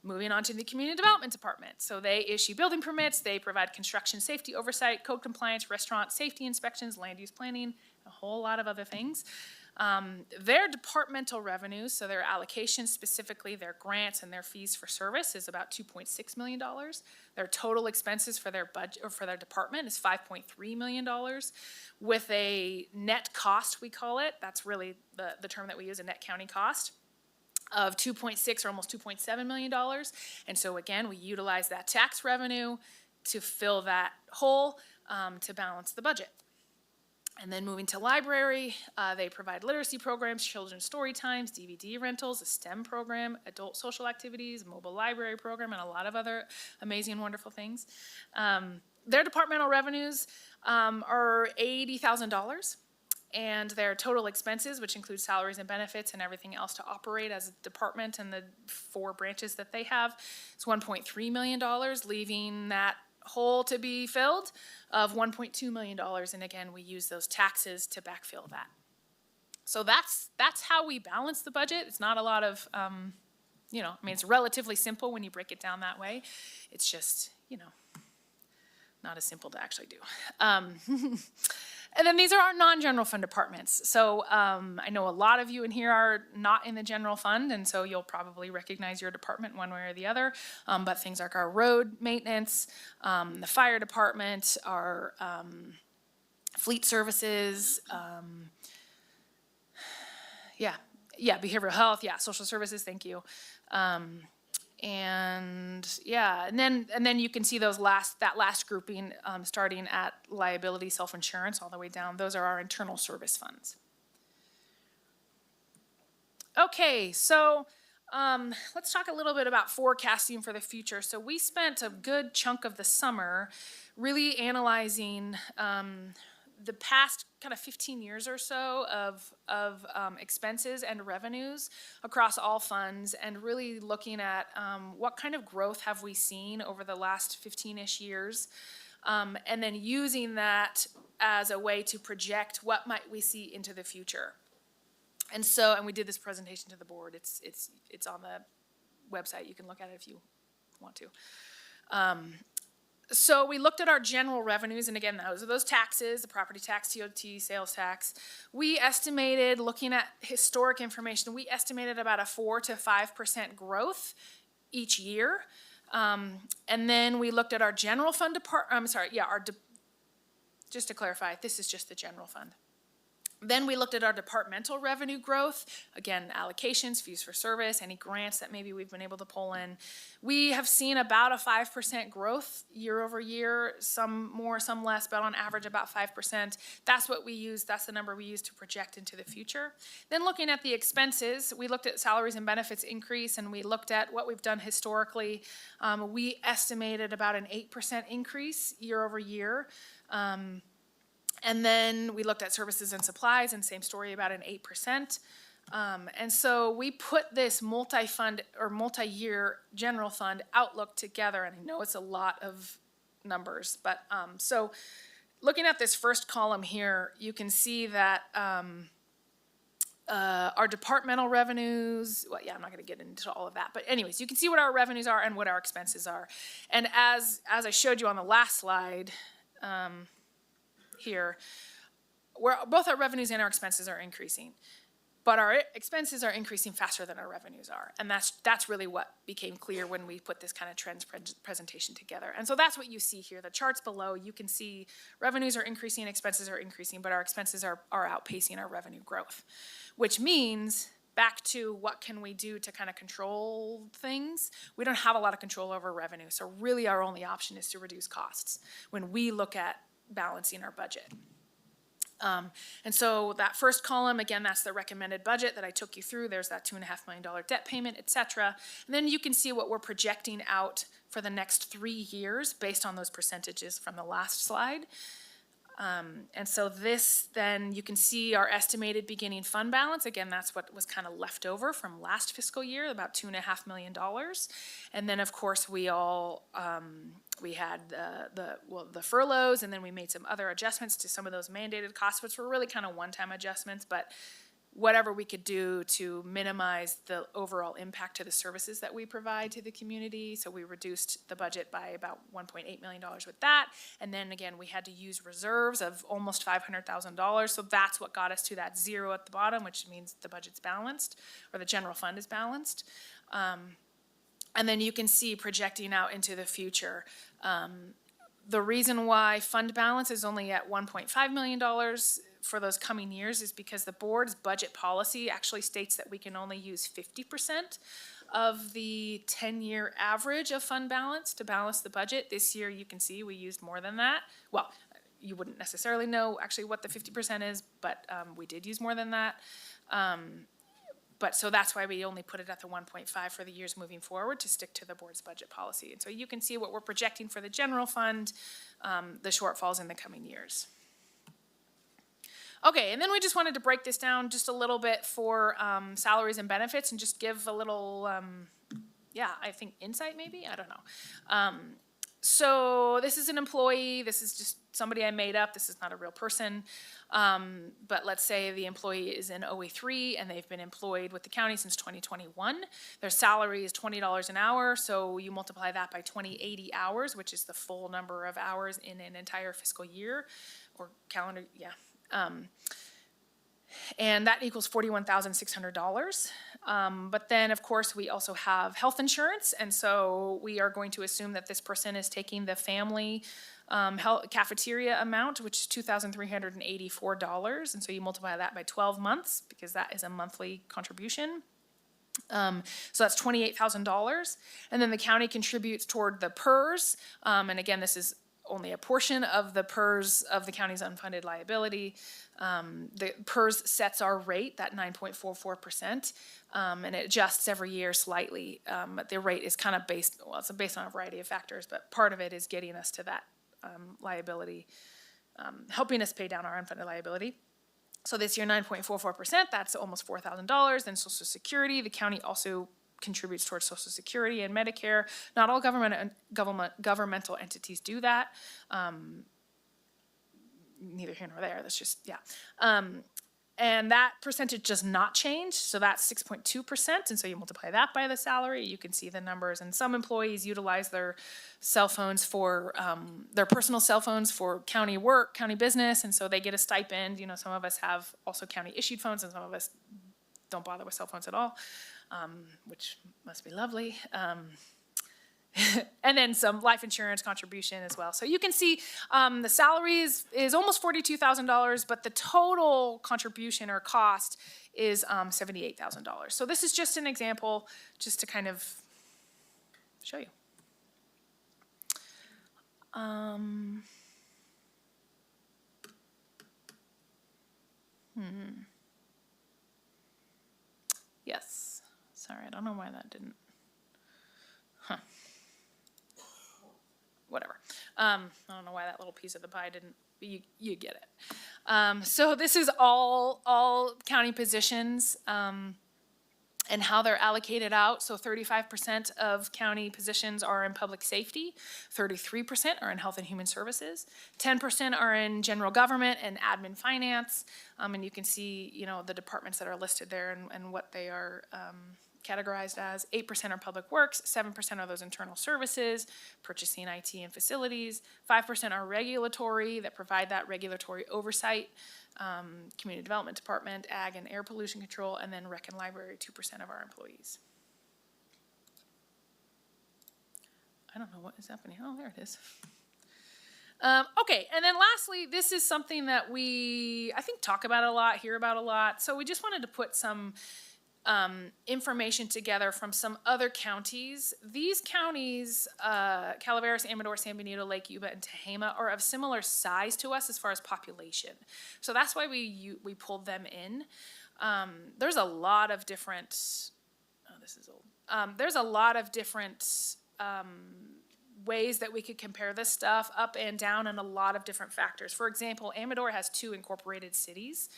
Moving on to the Community Development Department. So they issue building permits, they provide construction safety oversight, code compliance, restaurant safety inspections, land use planning, a whole lot of other things. Their departmental revenues, so their allocations, specifically their grants and their fees for service, is about $2.6 million. Their total expenses for their budget or for their department is $5.3 million, with a net cost, we call it. That's really the term that we use, a net county cost of 2.6 or almost $2.7 million. And so again, we utilize that tax revenue to fill that hole to balance the budget. And then moving to library, they provide literacy programs, children's story times, DVD rentals, a STEM program, adult social activities, mobile library program, and a lot of other amazing, wonderful things. Their departmental revenues are $80,000. And their total expenses, which include salaries and benefits and everything else to operate as a department and the 4 branches that they have, is $1.3 million, leaving that hole to be filled of $1.2 million. And again, we use those taxes to backfill that. So that's how we balance the budget. It's not a lot of, it's relatively simple when you break it down that way. It's just, not as simple to actually do. And then these are our non-general fund departments. So I know a lot of you in here are not in the general fund, and so you'll probably recognize your department one way or the other. But things like our road maintenance, the fire department, our fleet services, behavioral health, social services, thank you. And then you can see that last grouping starting at liability self-insurance all the way down. Those are our internal service funds. Okay, so let's talk a little bit about forecasting for the future. So we spent a good chunk of the summer really analyzing the past kind of 15 years or so of expenses and revenues across all funds, and really looking at what kind of growth have we seen over the last 15-ish years, and then using that as a way to project what might we see into the future. And we did this presentation to the board. It's on the website. You can look at it if you want to. So we looked at our general revenues, and again, those are those taxes, the property tax, TOT, sales tax. We estimated, looking at historic information, we estimated about a 4 to 5% growth each year. And then we looked at our general fund just to clarify, this is just the general fund. Then we looked at our departmental revenue growth, again, allocations, fees for service, any grants that maybe we've been able to pull in. We have seen about a 5% growth year over year, some more, some less, but on average about 5%. That's what we use, that's the number we use to project into the future. Then looking at the expenses, we looked at salaries and benefits increase, and we looked at what we've done historically. We estimated about an 8% increase year over year. And then we looked at services and supplies, and same story, about an 8%. And so we put this multi-fund or multi-year general fund outlook together, and I know it's a lot of numbers, but so looking at this first column here, you can see that our departmental revenues, I'm not going to get into all of that, but anyways, you can see what our revenues are and what our expenses are. And as I showed you on the last slide, here, where both our revenues and our expenses are increasing. But our expenses are increasing faster than our revenues are. And that's really what became clear when we put this kind of trends presentation together. And so that's what you see here. The charts below, you can see revenues are increasing, expenses are increasing, but our expenses are outpacing our revenue growth, which means back to what can we do to kind of control things. We don't have a lot of control over revenue. So really our only option is to reduce costs when we look at balancing our budget. And so that first column, again, that's the recommended budget that I took you through. There's that $2.5 million debt payment, et cetera. And then you can see what we're projecting out for the next 3 years based on those percentages from the last slide. And so this, then you can see our estimated beginning fund balance. Again, that's what was kind of left over from last fiscal year, about $2.5 million. And then, of course, we had the furloughs, and then we made some other adjustments to some of those mandated costs, which were really kind of one-time adjustments, but whatever we could do to minimize the overall impact to the services that we provide to the community. So we reduced the budget by about $1.8 million with that. And then again, we had to use reserves of almost $500,000. So that's what got us to that zero at the bottom, which means the budget's balanced, or the general fund is balanced. And then you can see projecting out into the future. The reason why fund balance is only at $1.5 million for those coming years is because the board's budget policy actually states that we can only use 50% of the 10-year average of fund balance to balance the budget. This year, you can see we used more than that. Well, you wouldn't necessarily know actually what the 50% is, but we did use more than that. But so that's why we only put it at the 1.5 for the years moving forward to stick to the board's budget policy. And so you can see what we're projecting for the general fund, the shortfalls in the coming years. Okay, and then we just wanted to break this down just a little bit for salaries and benefits and just give a little, I think insight maybe, I don't know. So this is an employee, this is just somebody I made up, this is not a real person. But let's say the employee is in OE3 and they've been employed with the county since 2021. Their salary is $20 an hour, so you multiply that by 2080 hours, which is the full number of hours in an entire fiscal year or calendar, and that equals $41,600. But then, of course, we also have health insurance, and so we are going to assume that this person is taking the family health cafeteria amount, which is $2,384, and so you multiply that by 12 months because that is a monthly contribution. So that's $28,000, and then the county contributes toward the PERS, and again, this is only a portion of the PERS of the county's unfunded liability. The PERS sets our rate, that 9.44%, and it adjusts every year slightly. But the rate is kind of based on a variety of factors, but part of it is getting us to that liability, helping us pay down our unfunded liability. So this year, 9.44%, that's almost $4,000. Then Social Security, the county also contributes towards Social Security and Medicare. Not all governmental entities do that. Neither here nor there, that's just, and that percentage does not change, so that's 6.2%, and so you multiply that by the salary, you can see the numbers, and some employees utilize their cell phones for, their personal cell phones for county work, county business, and so they get a stipend. You know, some of us have also county-issued phones, and some of us don't bother with cell phones at all. Which must be lovely. And then some life insurance contribution as well. So you can see the salary is almost $42,000, but the total contribution or cost is $78,000. So this is just an example just to kind of show you. Yes. Sorry, I don't know why that didn't. Whatever. I don't know why that little piece of the pie didn't. You get it. So this is all county positions and how they're allocated out. So 35% of county positions are in public safety, 33% are in health and human services, 10% are in general government and admin finance, and you can see, you know, the departments that are listed there and what they are categorized as 8% are public works, 7% are those internal services, purchasing, IT, and facilities, 5% are regulatory that provide that regulatory oversight, community development department, ag and air pollution control, and then rec and library, 2% of our employees. I don't know what is happening. Oh, there it is. Okay, and then lastly, this is something that I think, talk about a lot, hear about a lot. So we just wanted to put some information together from some other counties. These counties, Calaveras, Amador, San Benito, Lake Yuba, and Tehama, are of similar size to us as far as population. So that's why we pulled them in. There's a lot of different, oh, this is old. There's a lot of different ways that we could compare this stuff up and down, and a lot of different factors. For example, Amador has 2 incorporated cities,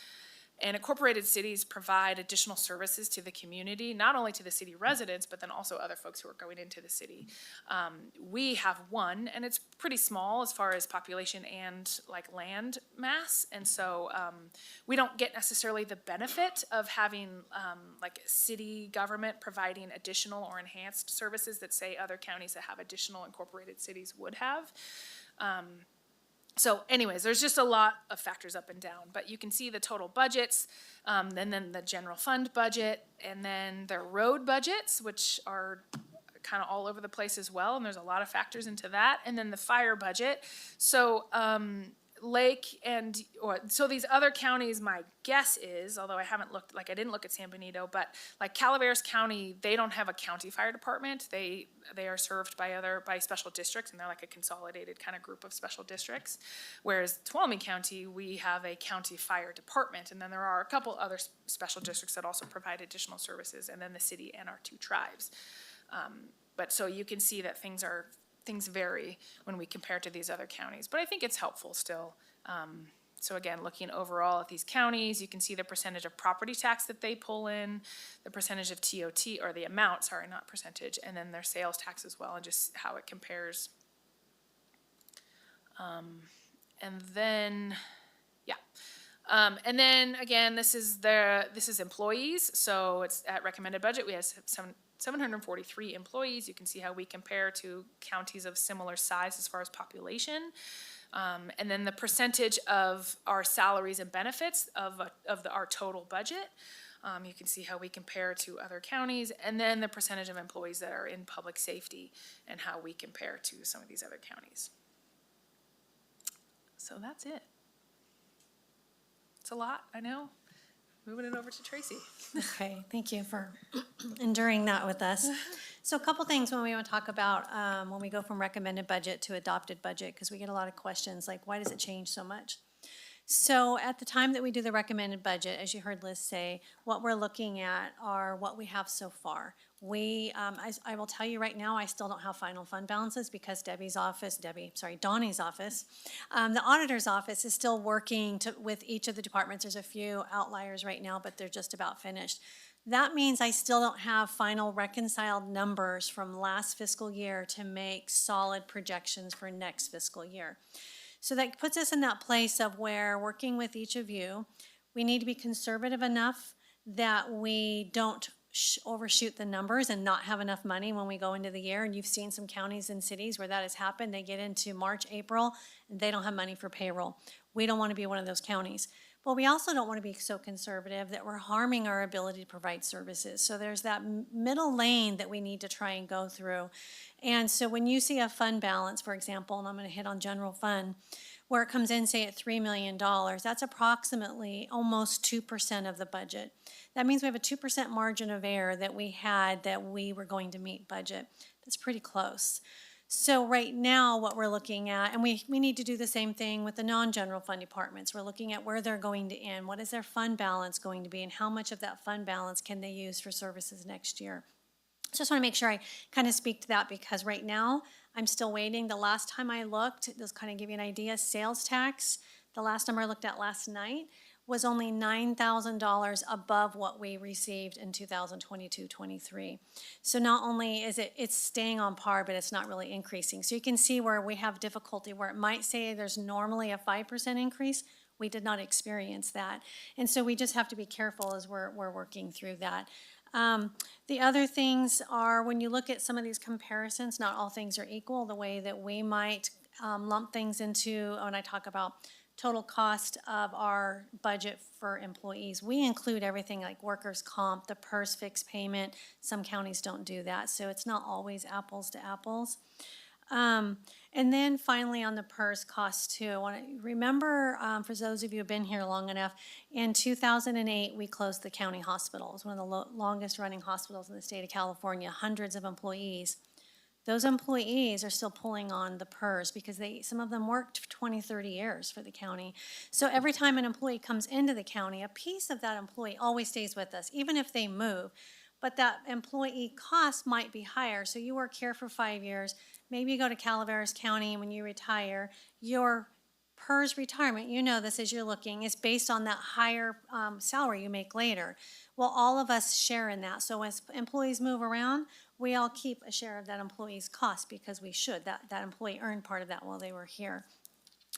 and incorporated cities provide additional services to the community, not only to the city residents, but then also other folks who are going into the city. We have 1, and it's pretty small as far as population and like land mass, and so we don't get necessarily the benefit of having like city government providing additional or enhanced services that, say, other counties that have additional incorporated cities would have. So anyways, there's just a lot of factors up and down, but you can see the total budgets, and then the general fund budget, and then their road budgets, which are kind of all over the place as well, and there's a lot of factors into that, and then the fire budget. So so these other counties, my guess is, although I haven't looked, like I didn't look at San Benito, but like Calaveras County, they don't have a county fire department. They are served by special districts, and they're like a consolidated kind of group of special districts. Whereas Tuolumne County, we have a county fire department, and then there are a couple other special districts that also provide additional services, and then the city and our 2 tribes. But so you can see that things vary when we compare to these other counties, but I think it's helpful still. So again, looking overall at these counties, you can see the percentage of property tax that they pull in, the percentage of TOT, or the amount, sorry, not percentage, and then their sales tax as well, and just how it compares. And then, yeah. And then again, this is employees, so it's at recommended budget. We have 743 employees. You can see how we compare to counties of similar size as far as population. And then the percentage of our salaries and benefits of our total budget. You can see how we compare to other counties, and then the percentage of employees that are in public safety and how we compare to some of these other counties. So that's it. It's a lot, I know. Moving it over to Tracy. Okay, thank you for enduring that with us. So a couple things when we want to talk about when we go from recommended budget to adopted budget, because we get a lot of questions like, why does it change so much? So at the time that we do the recommended budget, as you heard Liz say, what we're looking at are what we have so far. I will tell you right now, I still don't have final fund balances because Donnie's office, the auditor's office is still working with each of the departments. There's a few outliers right now, but they're just about finished. That means I still don't have final reconciled numbers from last fiscal year to make solid projections for next fiscal year. So that puts us in that place of where, working with each of you, we need to be conservative enough that we don't overshoot the numbers and not have enough money when we go into the year. And you've seen some counties and cities where that has happened. They get into March, April, and they don't have money for payroll. We don't want to be one of those counties. But we also don't want to be so conservative that we're harming our ability to provide services. So there's that middle lane that we need to try and go through. And so when you see a fund balance, for example, and I'm going to hit on general fund, where it comes in, say, at $3 million, that's approximately almost 2% of the budget. That means we have a 2% margin of error that we had that we were going to meet budget. That's pretty close. So right now, what we're looking at, and we need to do the same thing with the non-general fund departments. We're looking at where they're going to end, what is their fund balance going to be, and how much of that fund balance can they use for services next year. So just want to make sure I kind of speak to that, because right now, I'm still waiting. The last time I looked, just kind of give you an idea, sales tax, the last number I looked at last night, was only $9,000 above what we received in 2022-23. So not only is it's staying on par, but it's not really increasing. So you can see where we have difficulty, where it might say there's normally a 5% increase. We did not experience that. And so we just have to be careful as we're working through that. The other things are, when you look at some of these comparisons, not all things are equal. The way that we might lump things into, when I talk about total cost of our budget for employees, we include everything like workers' comp, the PERS fixed payment. Some counties don't do that, so it's not always apples to apples. And then finally on the PERS cost too, I want to remember, for those of you who've been here long enough, in 2008, we closed the county hospital. It was one of the longest running hospitals in the state of California, hundreds of employees. Those employees are still pulling on the PERS because some of them worked 20, 30 years for the county. So every time an employee comes into the county, a piece of that employee always stays with us, even if they move. But that employee cost might be higher. So you work here for 5 years, maybe you go to Calaveras County when you retire, your PERS retirement, you know this as you're looking, is based on that higher salary you make later. Well, all of us share in that. So as employees move around, we all keep a share of that employee's cost because we should. That employee earned part of that while they were here.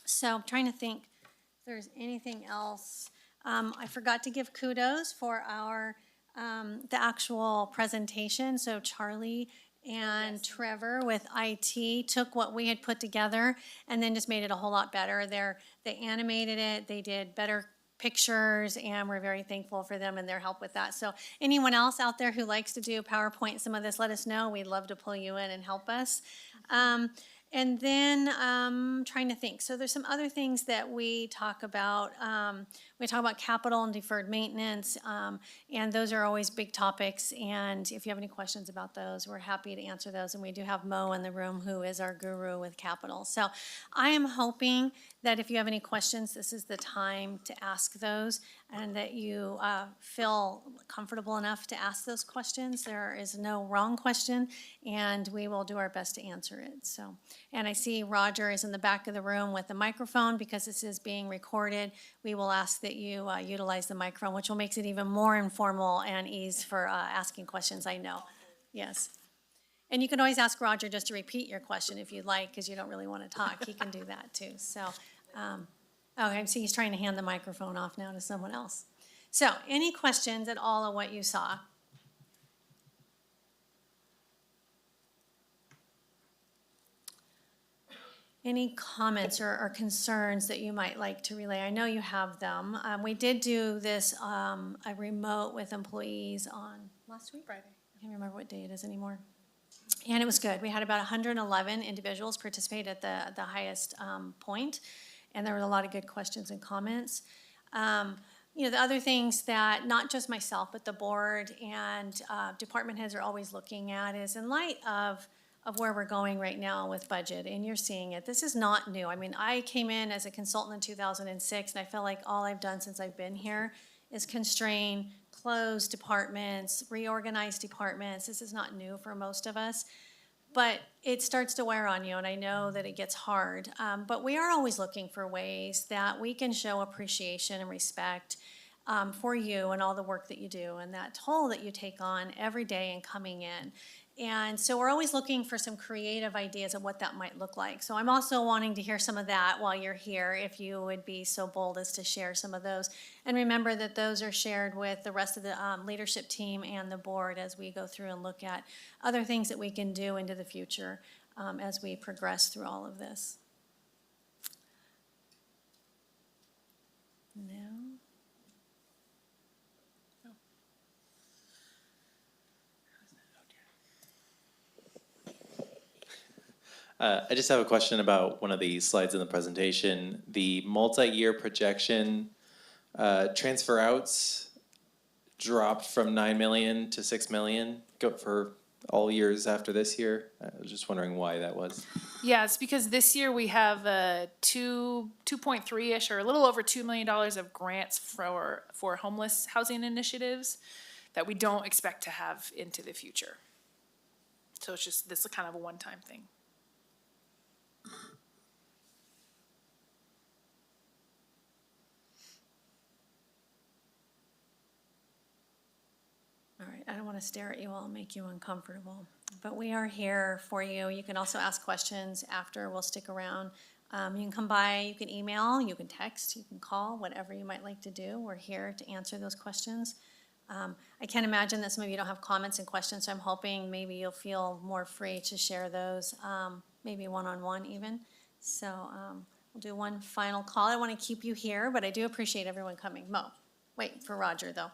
So I'm trying to think if there's anything else. I forgot to give kudos for our the actual presentation. So Charlie and Trevor with IT took what we had put together and then just made it a whole lot better. They animated it, they did better pictures, and we're very thankful for them and their help with that. So anyone else out there who likes to do PowerPoint, some of this, let us know. We'd love to pull you in and help us. And then trying to think. So there's some other things that we talk about. We talk about capital and deferred maintenance, and those are always big topics. And if you have any questions about those, we're happy to answer those. And we do have Mo in the room, who is our guru with capital. So I am hoping that if you have any questions, this is the time to ask those, and that you feel comfortable enough to ask those questions. There is no wrong question, and we will do our best to answer it. So, and I see Roger is in the back of the room with the microphone. Because this is being recorded, we will ask that you utilize the microphone, which will make it even more informal and ease for asking questions, I know. Yes. And you can always ask Roger just to repeat your question if you'd like, because you don't really want to talk. He can do that too. So, okay, so he's trying to hand the microphone off now to someone else. So, any questions at all of what you saw? Any comments or concerns that you might like to relay? I know you have them. We did do this, a remote with employees on last week? Friday. I can't remember what day it is anymore. And it was good. We had about 111 individuals participate at the highest point, and there were a lot of good questions and comments. You know, the other things that not just myself, but the board and department heads are always looking at is, in light of where we're going right now with budget, and you're seeing it. This is not new. I mean, I came in as a consultant in 2006, and I feel like all I've done since I've been here is constrain, close departments, reorganize departments. This is not new for most of us, but it starts to wear on you, and I know that it gets hard. But we are always looking for ways that we can show appreciation and respect for you and all the work that you do and that toll that you take on every day and coming in. And so we're always looking for some creative ideas of what that might look like. So I'm also wanting to hear some of that while you're here, if you would be so bold as to share some of those. And remember that those are shared with the rest of the leadership team and the board as we go through and look at other things that we can do into the future as we progress through all of this. No? I just have a question about one of the slides in the presentation. The multi-year projection transfer outs dropped from 9 million to 6 million for all years after this year. I was just wondering why that was. Yeah, it's because this year we have 2.3-ish or a little over $2 million of grants for homeless housing initiatives that we don't expect to have into the future. So it's just this is kind of a one-time thing. All right, I don't want to stare at you all and make you uncomfortable, but we are here for you. You can also ask questions after. We'll stick around. You can come by, you can email, you can text, you can call, whatever you might like to do. We're here to answer those questions. I can't imagine that some of you don't have comments and questions, so I'm hoping maybe you'll feel more free to share those, maybe one-on-one even. So we'll do one final call. I want to keep you here, but I do appreciate everyone coming. Mo, wait for Roger, though.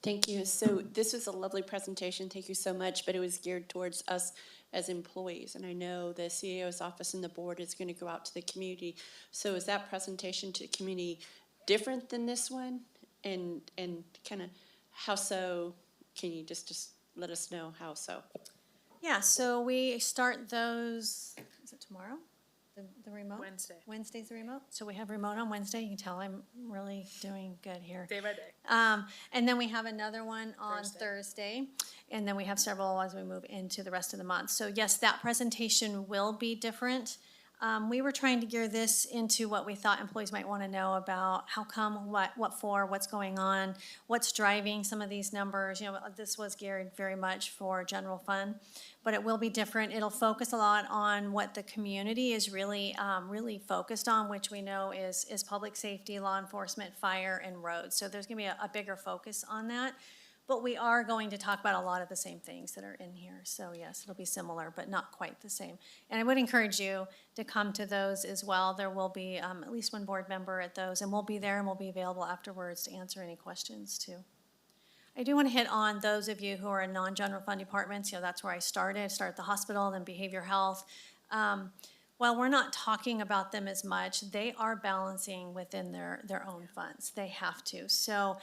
Thank you. So this was a lovely presentation. Thank you so much, but it was geared towards us as employees. And I know the CAO's office and the board is going to go out to the community. So is that presentation to the community different than this one? And kind of how so? Can you just let us know how so? Yeah, so we start those, is it tomorrow? The remote? Wednesday. Wednesday's the remote. So we have remote on Wednesday. You can tell I'm really doing good here. Day by day. And then we have another one on Thursday. Thursday. And then we have several as we move into the rest of the month. So yes, that presentation will be different. We were trying to gear this into what we thought employees might want to know about how come, what for, what's going on, what's driving some of these numbers. You know, this was geared very much for general fund, but it will be different. It'll focus a lot on what the community is really, really focused on, which we know is public safety, law enforcement, fire, and roads. So there's going to be a bigger focus on that. But we are going to talk about a lot of the same things that are in here. So yes, it'll be similar, but not quite the same. And I would encourage you to come to those as well. There will be at least one board member at those, and we'll be there and we'll be available afterwards to answer any questions too. I do want to hit on those of you who are in non-general fund departments. You know, that's where I started at the hospital, then behavioral health. While we're not talking about them as much, they are balancing within their own funds. They have to. So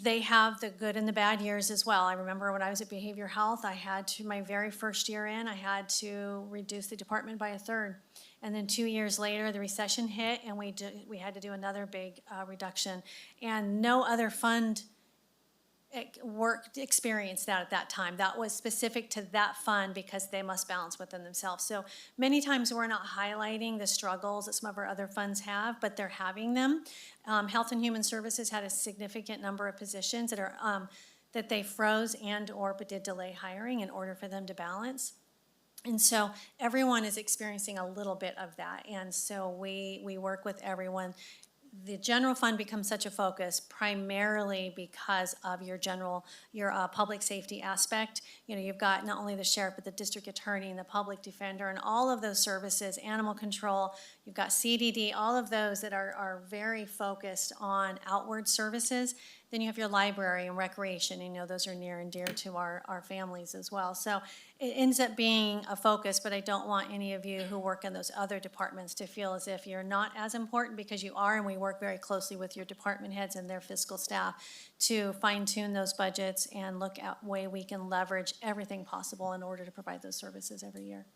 they have the good and the bad years as well. I remember when I was at behavioral health, I had to, my very first year in, I had to reduce the department by a third. And then 2 years later, the recession hit, and we had to do another big reduction. And no other fund experienced that at that time. That was specific to that fund because they must balance within themselves. So many times we're not highlighting the struggles that some of our other funds have, but they're having them. Health and Human Services had a significant number of positions that are that they froze but did delay hiring in order for them to balance. And so everyone is experiencing a little bit of that. And so we work with everyone. The general fund becomes such a focus primarily because of your public safety aspect. You know, you've got not only the sheriff, but the district attorney and the public defender and all of those services, animal control, you've got CDD, all of those that are very focused on outward services. Then you have your library and recreation, you know, those are near and dear to our families as well. So it ends up being a focus, but I don't want any of you who work in those other departments to feel as if you're not as important, because you are, and we work very closely with your department heads and their fiscal staff to fine-tune those budgets and look at way we can leverage everything possible in order to provide those services every year.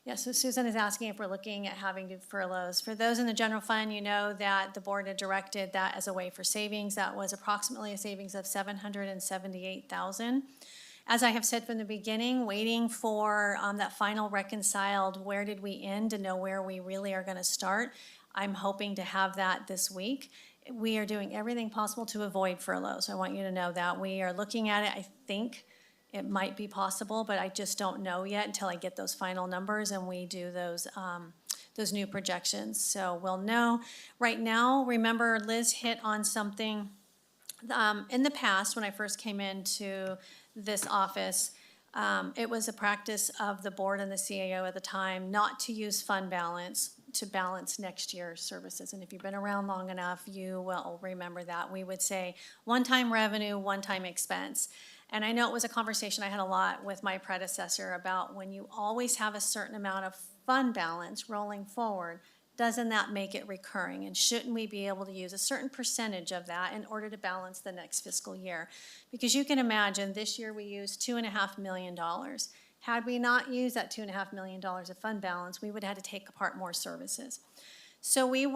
Yeah, so Susan is asking if we're looking at having to furloughs. For those in the general fund, you know that the board had directed that as a way for savings. That was approximately a savings of $778,000. As I have said from the beginning, waiting for that final reconciled, where did we end, to know where we really are going to start. I'm hoping to have that this week. We are doing everything possible to avoid furloughs. I want you to know that. We are looking at it. I think it might be possible, but I just don't know yet until I get those final numbers and we do those new projections. So we'll know. Right now, remember Liz hit on something in the past when I first came into this office. It was a practice of the board and the CAO at the time not to use fund balance to balance next year's services. And if you've been around long enough, you will remember that. We would say one-time revenue, one-time expense. And I know it was a conversation I had a lot with my predecessor about when you always have a certain amount of fund balance rolling forward, doesn't that make it recurring? And shouldn't we be able to use a certain percentage of that in order to balance the next fiscal year? Because you can imagine this year we used $2.5 million. Had we not used that $2.5 million of fund balance, we would have had to take apart more services. So we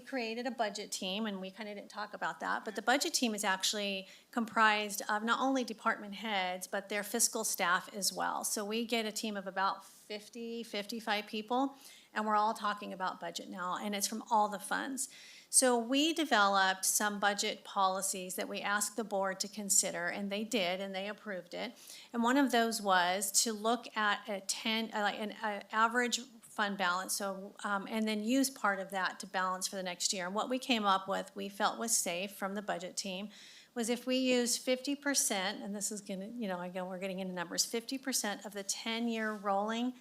created a budget team, and we kind of didn't talk about that, but the budget team is actually comprised of not only department heads, but their fiscal staff as well. So we get a team of about 50, 55 people, And we're all talking about budget now, and it's from all the funds. So we developed some budget policies that we asked the board to consider, and they did, and they approved it. And one of those was to look at an average fund balance, so, and then use part of that to balance for the next year. And what we came up with, we felt was safe from the budget team, was if we use 50%, and this is gonna, again, we're getting into numbers, 50% of the 10-year rolling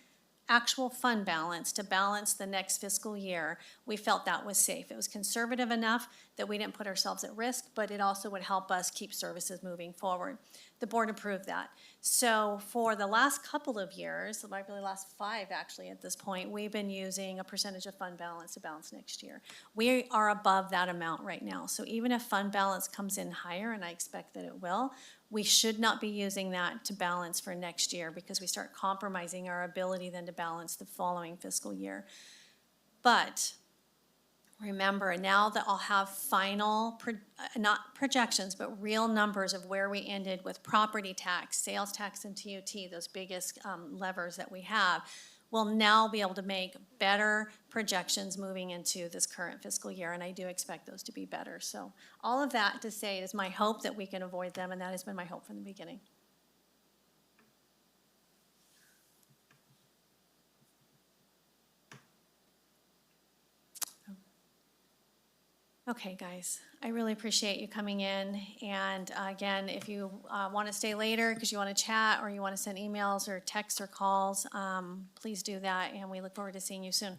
actual fund balance to balance the next fiscal year, we felt that was safe. It was conservative enough that we didn't put ourselves at risk, but it also would help us keep services moving forward. The board approved that. So for the last couple of years, really last 5 actually at this point, we've been using a percentage of fund balance to balance next year. We are above that amount right now. So even if fund balance comes in higher, and I expect that it will, we should not be using that to balance for next year because we start compromising our ability then to balance the following fiscal year. But remember, now that I'll have final, not projections, but real numbers of where we ended with property tax, sales tax, and TOT, those biggest levers that we have, we'll now be able to make better projections moving into this current fiscal year, and I do expect those to be better. So all of that to say, it is my hope that we can avoid them, and that has been my hope from the beginning. Okay, guys, I really appreciate you coming in. And again, if you want to stay later because you want to chat or you want to send emails or texts or calls, please do that. And we look forward to seeing you soon.